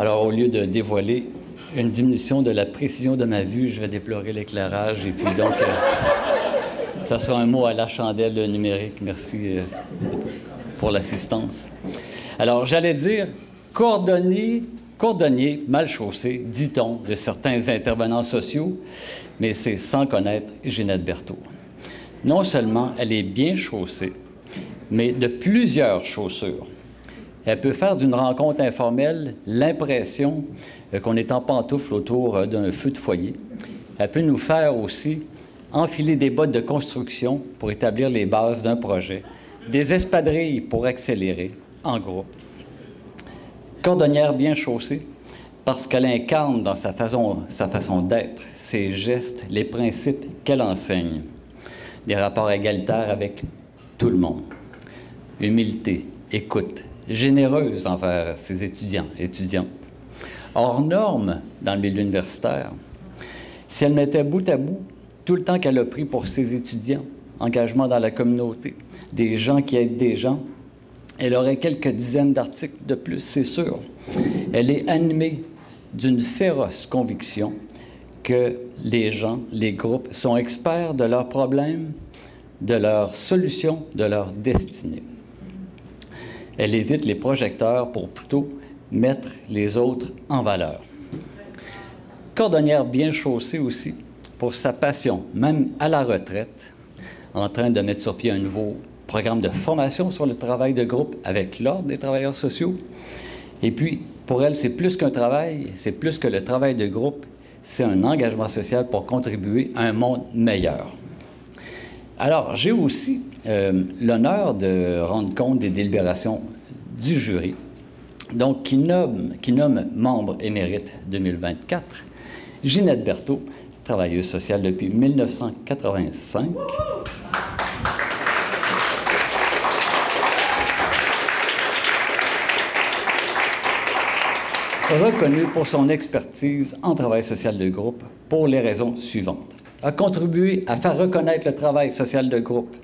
Alors, au lieu de dévoiler une diminution de la précision de ma vue, je vais déplorer l'éclairage. Et puis donc, ça sera un mot à la chandelle numérique. Merci pour l'assistance. Alors, j'allais dire, cordonnier mal chaussé, dit-on, de certains intervenants sociaux, mais c'est sans connaître Ginette Berthaud. Non seulement elle est bien chaussée, mais de plusieurs chaussures. Elle peut faire d'une rencontre informelle l'impression qu'on est en pantoufle autour d'un feu de foyer. Elle peut nous faire aussi enfiler des bottes de construction pour établir les bases d'un projet, des espadrilles pour accélérer en groupe. Cordonnière bien chaussée, parce qu'elle incarne dans sa façon d'être, ses gestes, les principes qu'elle enseigne. Des rapports égalitaires avec tout le monde. Humilité, écoute, généreuse envers ses étudiants et étudiantes. Hors norme dans le milieu universitaire. Si elle mettait bout à bout tout le temps qu'elle a pris pour ses étudiants, engagement dans la communauté, des gens qui aident des gens, elle aurait quelques dizaines d'articles de plus, c'est sûr. Elle est animée d'une féroce conviction que les gens, les groupes, sont experts de leurs problèmes, de leurs solutions, de leur destinée. Elle évite les projecteurs pour plutôt mettre les autres en valeur. Cordonnière bien chaussée aussi pour sa passion, même à la retraite, en train de mettre sur pied un nouveau programme de formation sur le travail de groupe avec l'Ordre des travailleurs sociaux. Et puis, pour elle, c'est plus qu'un travail, c'est plus que le travail de groupe, c'est un engagement social pour contribuer à un monde meilleur. Alors, j'ai aussi l'honneur de rendre compte des délibérations du jury, donc qui nomme membre émérite 2024, Ginette Berthaud, travailleuse sociale depuis 1985. Reconnue pour son expertise en travail social de groupe pour les raisons suivantes. A contribué à faire reconnaître le travail social de groupe.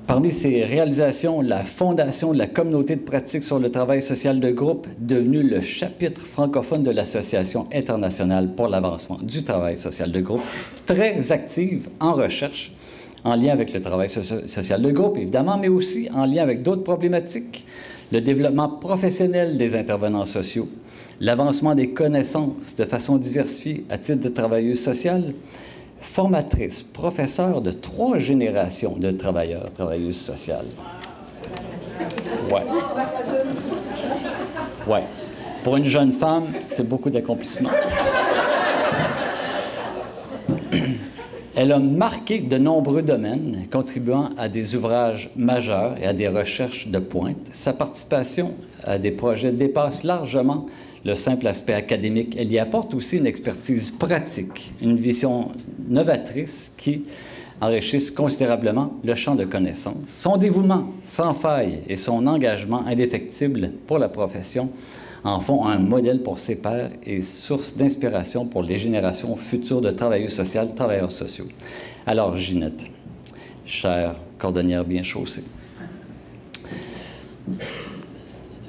Parmi ses réalisations, la fondation de la communauté de pratique sur le travail social de groupe, devenue le chapitre francophone de l'Association internationale pour l'avancement du travail social de groupe, très active en recherche, en lien avec le travail social de groupe, évidemment, mais aussi en lien avec d'autres problématiques. Le développement professionnel des intervenants sociaux, l'avancement des connaissances de façon diversifiée à titre de travailleuse sociale, formatrice, professeure de 3 générations de travailleurs, travailleuses sociales. Ouais. Pour une jeune femme, c'est beaucoup d'accomplissement. Elle a marqué de nombreux domaines, contribuant à des ouvrages majeurs et à des recherches de pointe. Sa participation à des projets dépasse largement le simple aspect académique. Elle y apporte aussi une expertise pratique, une vision novatrice qui enrichissent considérablement le champ de connaissances. Son dévouement sans faille et son engagement indéfectible pour la profession en font un modèle pour ses pairs et source d'inspiration pour les générations futures de travailleuses sociales, travailleurs sociaux. Alors, Ginette, chère cordonnière bien chaussée,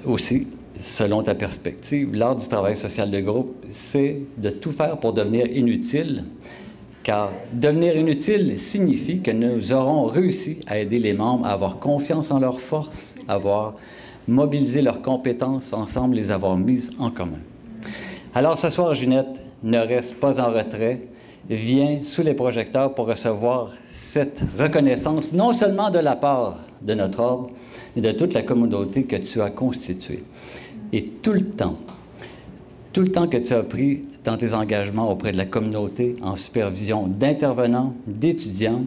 aussi, selon ta perspective, l'art du travail social de groupe, c'est de tout faire pour devenir inutile, car devenir inutile signifie que nous aurons réussi à aider les membres à avoir confiance en leurs forces, à avoir mobiliser leurs compétences ensemble, les avoir mises en commun. Alors ce soir, Ginette, ne reste pas en retrait, viens sous les projecteurs pour recevoir cette reconnaissance, non seulement de la part de notre ordre, mais de toute la communauté que tu as constituée. Et tout le temps que tu as pris dans tes engagements auprès de la communauté, en supervision d'intervenants, d'étudiants,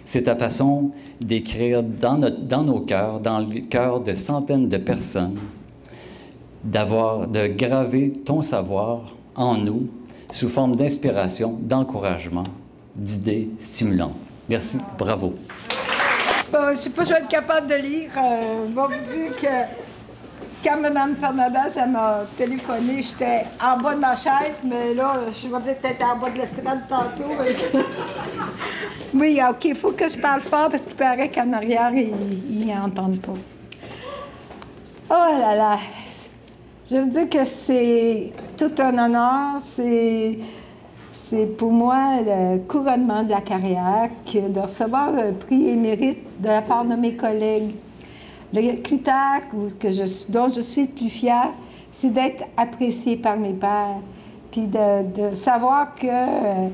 c'est ta façon d'écrire dans nos cœurs, dans le cœur de centaines de personnes, de graver ton savoir en nous sous forme d'inspiration, d'encouragement, d'idées stimulantes. Merci, bravo. Je ne sais pas si je vais être capable de lire. Je vais vous dire que quand Mme Fernandez m'a téléphoné, j'étais en bas de ma chaise, mais là, je vais peut-être être en bas de l'estrade tantôt. Oui, OK, il faut que je parle fort parce qu'il paraît qu'en arrière, ils n'entendent pas. Oh là là! Je veux dire que c'est tout un honneur. C'est pour moi le couronnement de la carrière que de recevoir un prix émérite de la part de mes collègues. Le critère dont je suis le plus fière, c'est d'être appréciée par mes pairs, puis de savoir que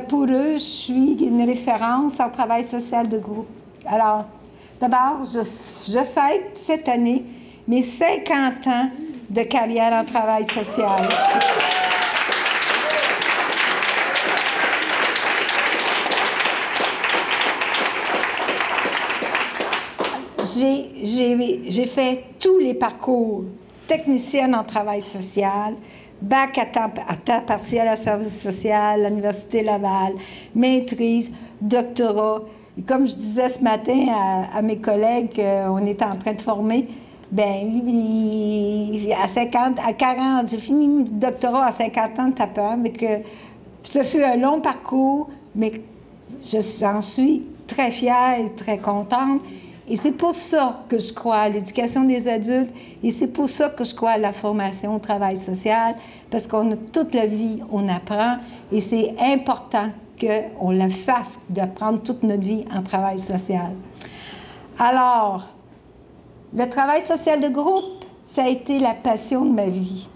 pour eux, je suis une référence en travail social de groupe. Alors, d'abord, je fête cette année mes 50 ans de carrière en travail social. J'ai fait tous les parcours. Technicienne en travail social, bac à temps partiel à service social, à l'Université Laval, maîtrise, doctorat. Et comme je disais ce matin à mes collègues qu'on était en train de former, bien, à 40, j'ai fini le doctorat à 50 ans de tapeur, mais que ce fut un long parcours, mais j'en suis très fière et très contente. Et c'est pour ça que je crois à l'éducation des adultes et c'est pour ça que je crois à la formation au travail social, parce qu'on a toute la vie, on apprend et c'est important qu'on le fasse, d'apprendre toute notre vie en travail social. Alors, le travail social de groupe, ça a été la passion de ma vie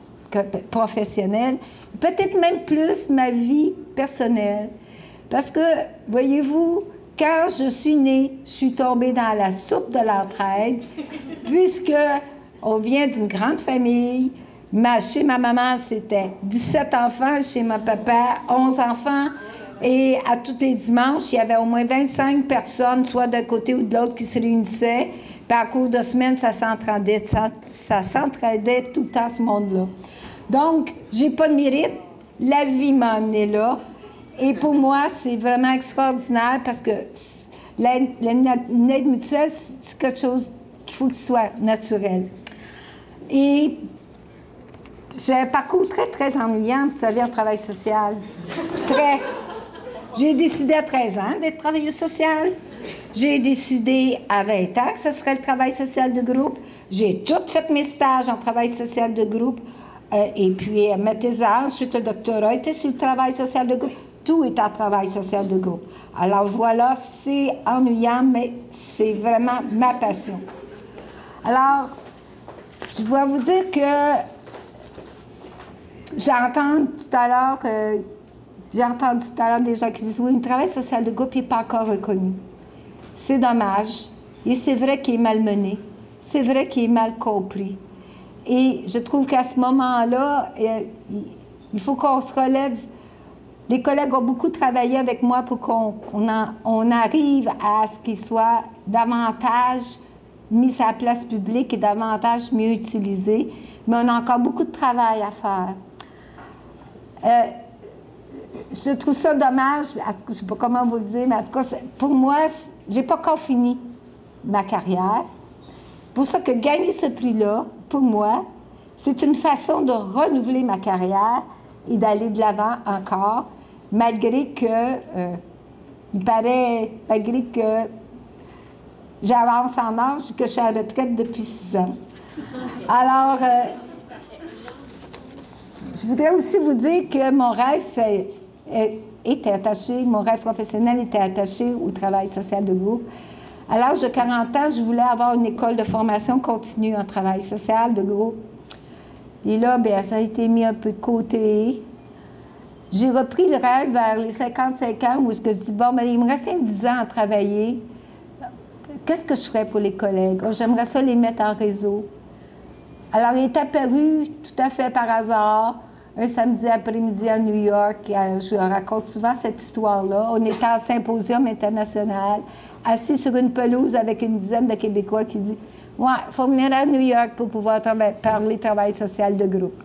professionnelle, peut-être même plus ma vie personnelle, parce que, voyez-vous, quand je suis née, je suis tombée dans la soupe de l'entraide, puisque on vient d'une grande famille. Chez ma maman, c'était 17 enfants, chez mon papa, 11 enfants. Et à tous les dimanches, il y avait au moins 25 personnes, soit d'un côté ou de l'autre, qui se réunissaient. Puis à cours de semaine, ça s'entraidait tout le temps, ce monde-là. Donc, j'ai pas de mérite. La vie m'a amenée là. Et pour moi, c'est vraiment extraordinaire parce que une aide mutuelle, c'est quelque chose qu'il faut qu'il soit naturel. Et j'ai un parcours très, très ennuyant, vous savez, en travail social. Très. J'ai décidé à 13 ans d'être travailleuse sociale. J'ai décidé à 20 ans que ce serait le travail social de groupe. J'ai tout fait mes stages en travail social de groupe. Et puis, ma thèse, ensuite le doctorat était sur le travail social de groupe. Tout est en travail social de groupe. Alors voilà, c'est ennuyant, mais c'est vraiment ma passion. Alors, je dois vous dire que j'ai entendu tout à l'heure des gens qui disent « Oui, le travail social de groupe n'est pas encore reconnu. » C'est dommage. Et c'est vrai qu'il est malmené. C'est vrai qu'il est mal compris. Et je trouve qu'à ce moment-là, il faut qu'on se relève. Les collègues ont beaucoup travaillé avec moi pour qu'on arrive à ce qu'il soit davantage mis à la place publique et davantage mieux utilisé. Mais on a encore beaucoup de travail à faire. Je trouve ça dommage, je ne sais pas comment vous le dire, mais en tout cas, pour moi, je n'ai pas encore fini ma carrière. Pour ça que gagner ce prix-là, pour moi, c'est une façon de renouveler ma carrière et d'aller de l'avant encore, malgré que, malgré que j'avance en âge et que je suis à la retraite depuis 6 ans. Alors, je voudrais aussi vous dire que mon rêve était attaché, mon rêve professionnel était attaché au travail social de groupe. À l'âge de 40 ans, je voulais avoir une école de formation continue en travail social de groupe. Et là, bien, ça a été mis un peu de côté. J'ai repris le rêve vers les 55 ans où je dis, bon, bien, il me reste 10 ans à travailler. Qu'est-ce que je ferais pour les collègues? Oh, j'aimerais ça les mettre en réseau. Alors, il est apparu tout à fait par hasard, un samedi après-midi à New York. Je raconte souvent cette histoire-là. On était en symposium international, assis sur une pelouse avec une dizaine de Québécois qui disent « Ouais, il faut venir à New York pour pouvoir parler travail social de groupe.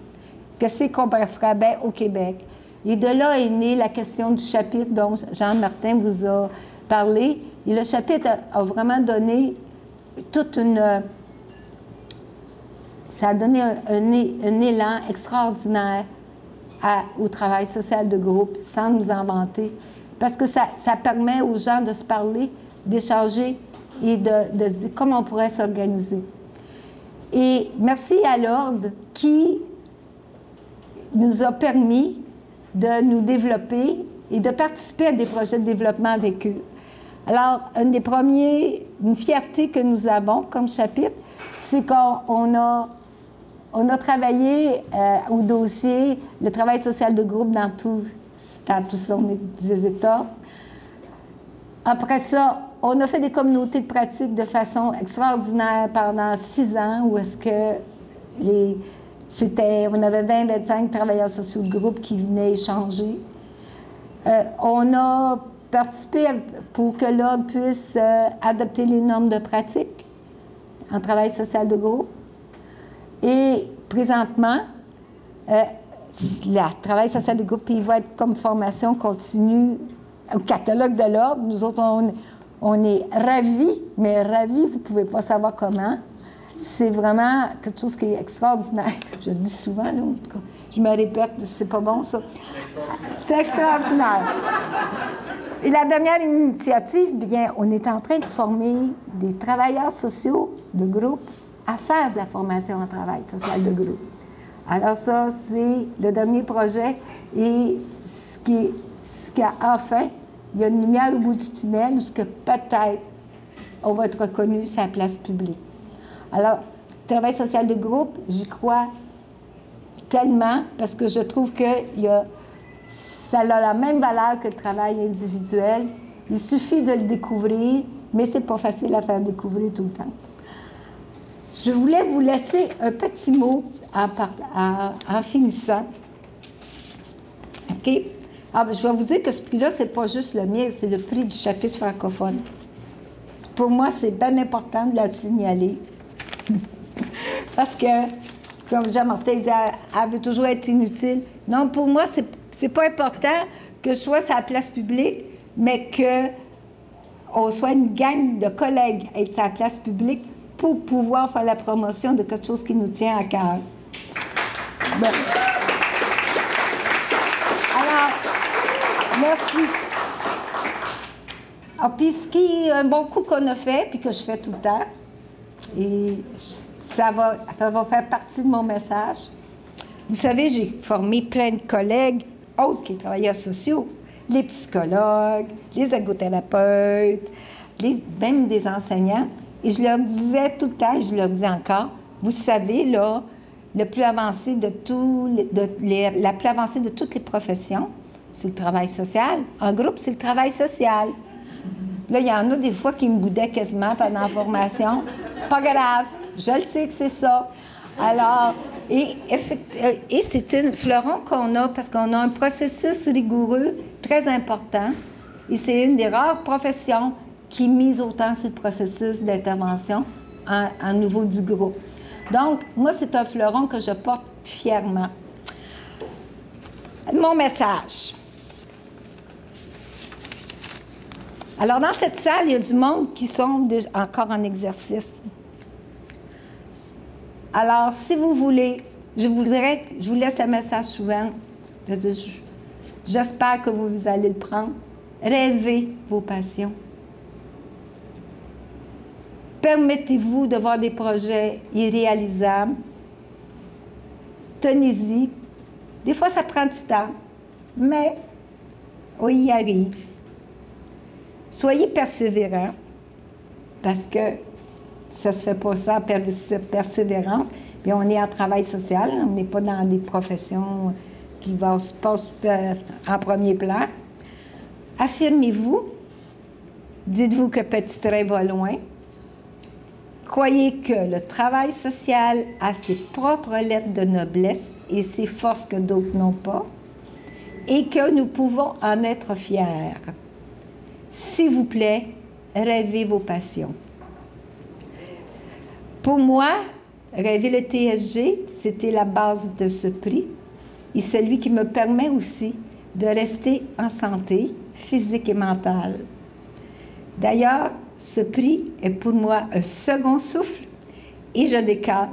Qu'est-ce qu'on ferait bien au Québec? » Et de là est née la question du chapitre dont Jean-Martin vous a parlé. Et le chapitre a vraiment donné toute une... Ça a donné un élan extraordinaire au travail social de groupe, sans nous inventer. Parce que ça permet aux gens de se parler, d'échanger et de se dire comment on pourrait s'organiser. Et merci à l'Ordre qui nous a permis de nous développer et de participer à des projets de développement avec eux. Alors, une fierté que nous avons comme chapitre, c'est qu'on a travaillé au dossier le travail social de groupe dans tous les États. Après ça, on a fait des communautés de pratique de façon extraordinaire pendant 6 ans, où est-ce que on avait 20-25 travailleurs sociaux de groupe qui venaient échanger. On a participé pour que l'Ordre puisse adopter les normes de pratique en travail social de groupe. Et présentement, le travail social de groupe, il va être comme formation continue au catalogue de l'Ordre. Nous autres, on est ravis, mais ravis, vous ne pouvez pas savoir comment. C'est vraiment quelque chose qui est extraordinaire. Je le dis souvent, là, en tout cas. Je me répète, c'est pas bon, ça. C'est extraordinaire. Et la dernière initiative, bien, on est en train de former des travailleurs sociaux de groupe à faire de la formation en travail social de groupe. Alors ça, c'est le dernier projet. Et ce qui a enfin, il y a une lumière au bout du tunnel où ce que peut-être on va être reconnu sur la place publique. Alors, le travail social de groupe, j'y crois tellement parce que je trouve que ça a la même valeur que le travail individuel. Il suffit de le découvrir, mais c'est pas facile à faire découvrir tout le temps. Je voulais vous laisser un petit mot en finissant. OK? Ah, ben, je vais vous dire que ce prix-là, c'est pas juste le mien, c'est le prix du chapitre francophone. Pour moi, c'est bien important de la signaler. Parce que, comme Jean Martin dit, elle veut toujours être inutile. Non, pour moi, c'est pas important que je sois sur la place publique, mais qu'on soit une gang de collègues être sur la place publique pour pouvoir faire la promotion de quelque chose qui nous tient à cœur. Bon. Alors, merci. Ah, puis ce qui est un bon coup qu'on a fait, puis que je fais tout le temps, et ça va faire partie de mon message. Vous savez, j'ai formé plein de collègues, autres qui travailleurs sociaux, les psychologues, les ergothérapeutes, même des enseignants. Et je leur disais tout le temps, et je leur dis encore, vous savez, là, la plus avancée de toutes les professions, c'est le travail social. En groupe, c'est le travail social. Là, il y en a des fois qui me boudaient quasiment pendant la formation. Pas grave, je le sais que c'est ça. Alors, et c'est un fleuron qu'on a parce qu'on a un processus rigoureux très important. Et c'est une des rares professions qui mise autant sur le processus d'intervention en niveau du groupe. Donc, moi, c'est un fleuron que je porte fièrement. Mon message. Alors, dans cette salle, il y a du monde qui sont encore en exercice. Alors, si vous voulez, je vous laisse le message souvent. J'espère que vous allez le prendre. Rêvez vos passions. Permettez-vous de voir des projets irréalisables. Tenez-y. Des fois, ça prend du temps, mais on y arrive. Soyez persévérants, parce que ça ne se fait pas sans persévérance. Puis on est en travail social, on n'est pas dans des professions qui vont se passer en premier plan. Affirmez-vous. Dites-vous que petit train va loin. Croyez que le travail social a ses propres lettres de noblesse et ses forces que d'autres n'ont pas, et que nous pouvons en être fiers. S'il vous plaît, rêvez vos passions. Pour moi, rêver le TSG, c'était la base de ce prix, et celui qui me permet aussi de rester en santé physique et mentale. D'ailleurs, ce prix est pour moi un second souffle et je déclare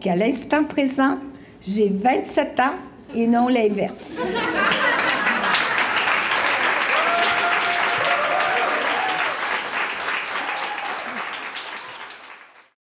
qu'à l'instant présent, j'ai 27 ans et non l'inverse.